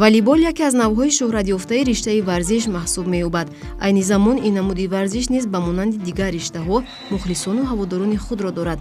волейбол яке аз навъҳои шӯҳратёфтаи риштаи варзиш маҳсуб меёбад. Айни замон ин намуди варзиш низ ба монанди дигар риштаҳо мухлисону ҳаводорони худро дорад.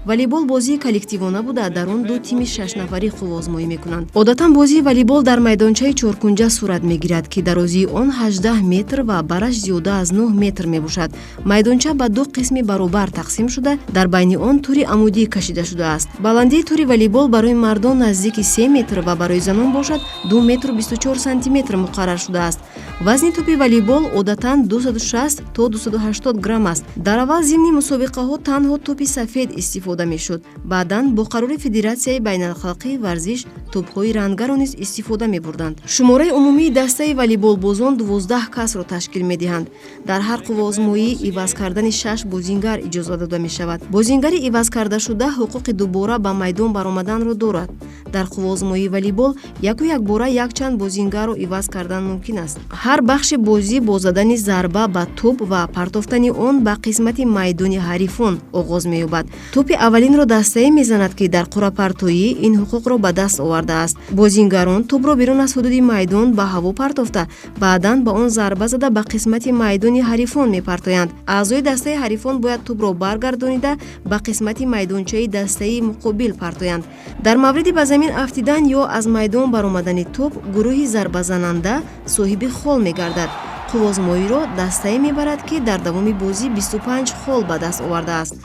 волейбол бозии коллективона буда дар он ду тими 6 нафарӣ қуввозмоӣ мекунанд. одатан бозии волейбол дар майдончаи чоркунҷа сурат мегирад ки дарозии он 18 метр ва бараш зиёда аз 9 метр мебошад. майдонча ба ду қисми баробар тақсим шуда дар байни он тури амудӣ кашида шудааст. баландии тури волейбол барои мардон наздики 3 метр ва барои занон бошад 2 метр 24 сантиметр муқаррар шудааст. вазни тӯпи волейбол одатан 260 то 280 грамм аст. дар аввал зимни мусобиқаҳо танҳо тӯпи сафед истифода мешуд. баъдан бо қарори федератсияи байналхалқии варзиш тӯпҳои ранггаро низ истифода мебурданд. шумораи умумии дастаи волейболбозон 12 касро ташкил медиҳанд. дар ҳар қуввозмоӣ иваз кардани 6 бозингар иҷоза дода мешавад. бозингари ивазкардашуда ҳуқуқи дубора ба майдон баромаданро дорад. дар қуввозмоии волейбол яку якбора якчанд бозингарро иваз кардан мумкин аст. ҳар бахши бозӣ бо задани зарба ба тӯп ва партофтани он ба қисмати майдони ҳарифон оғоз меёбад. тӯпи аввалинро дастае мезанад ки дар қуръапартоӣ ин ҳуқуқро ба даст овардааст. бозингарон тӯпро берун аз ҳудуди майдон ба ҳаво партофта баъдан ба он зарба зада ба қисмати майдони ҳарифон мепартоянд. аъзои дастаи ҳарифон бояд тӯпро баргардонида ба қисмати майдончаи дастаи муқобил партоянд. дар мавриди ба замин афтидан ё аз майдон баромадани тӯп гурӯҳи зарбазананда соҳиби хол мегардад. қуввозмоиро дастае мебарад ки дар давоми бозӣ 25 хол ба даст овардааст.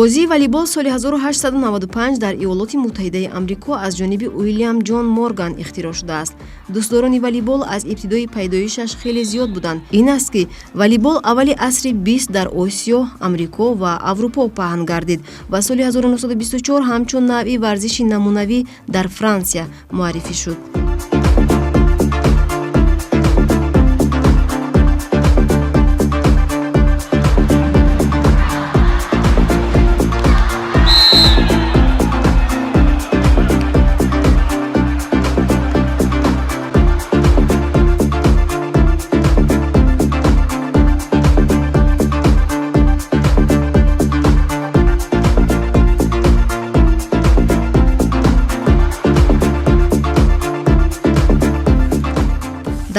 бозии волейбол соли 1895 дар иёлоти муттаҳидаи амрико аз ҷониби уилям ҷон морган ихтироъ шудааст. дӯстдорони волейбол аз ибтидои пайдоишаш хеле зиёд буданд. ин аст ки волейбол аввали асри 20 дар осиё, амрико ва аврупо паҳн гардид ва соли 1924 ҳамчун навъи варзиши намунавӣ дар франсия муаррифӣ шуд.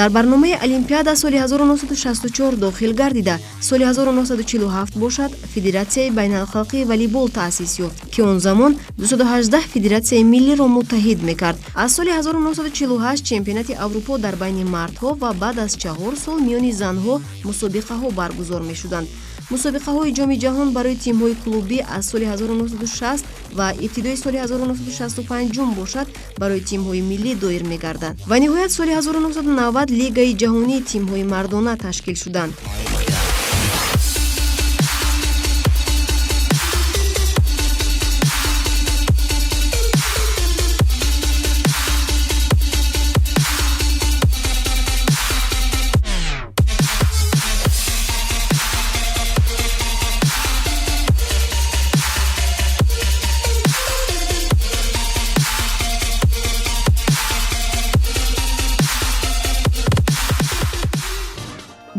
дар барномаи олимпиада соли 1964 дохил гардида соли 1947 бошад федератсияи байналхалқии волейбол таъсис ёфт ки он замон 218 федератсияи миллиро муттаҳид мекард. аз соли 1948 чемпионати аврупо дар байни мардҳо ва баъд аз 4 сол миёни занҳо мусобиқаҳо баргузор мешуданд. мусобиқаҳои ҷоми ҷаҳон барои тимҳои клубӣ аз соли 1960 ва ибтидои соли 1965 бошад барои тимҳои миллӣ доир мегардад. ва ниҳоят соли 1990 лигаи ҷаҳонии тимҳои мардона ташкил шуданд.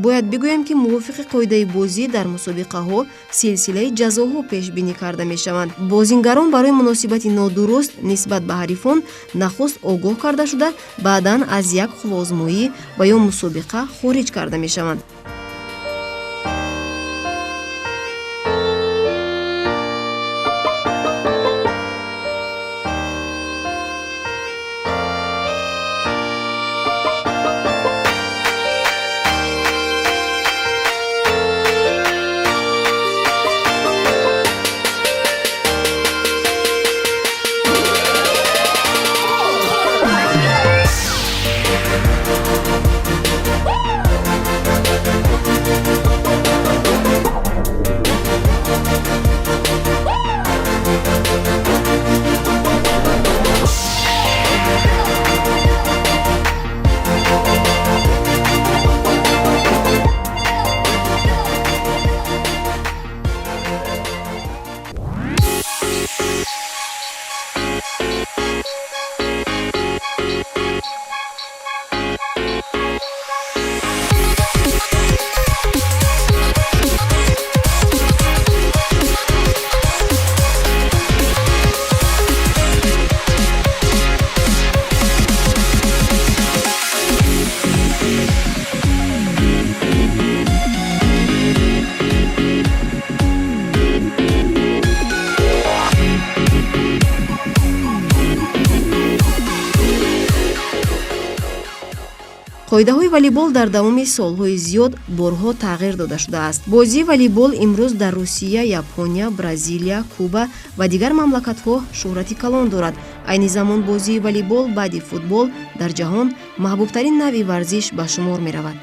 бояд бигӯям ки мувофиқи қоидаи бозӣ дар мусобиқаҳо силсилаи ҷазоҳо пешбинӣ карда мешаванд. бозингарон барои муносибати нодуруст нисбат ба ҳарифон нахуст огоҳ карда шуда баъдан аз як қуввозмоӣ ва ё мусобиқа хориҷ карда мешаванд. қоидаҳои волейбол дар давоми солҳои зиёд борҳо тағйир дода шудааст. бозии волейбол имрӯз дар Русия, Япония, Бразилия, Куба ва дигар мамлакатҳо шӯҳрати калон дорад. айни замон бозии волейбол баъди футбол дар ҷаҳон маҳбубтарин навъи варзиш ба шумор меравад.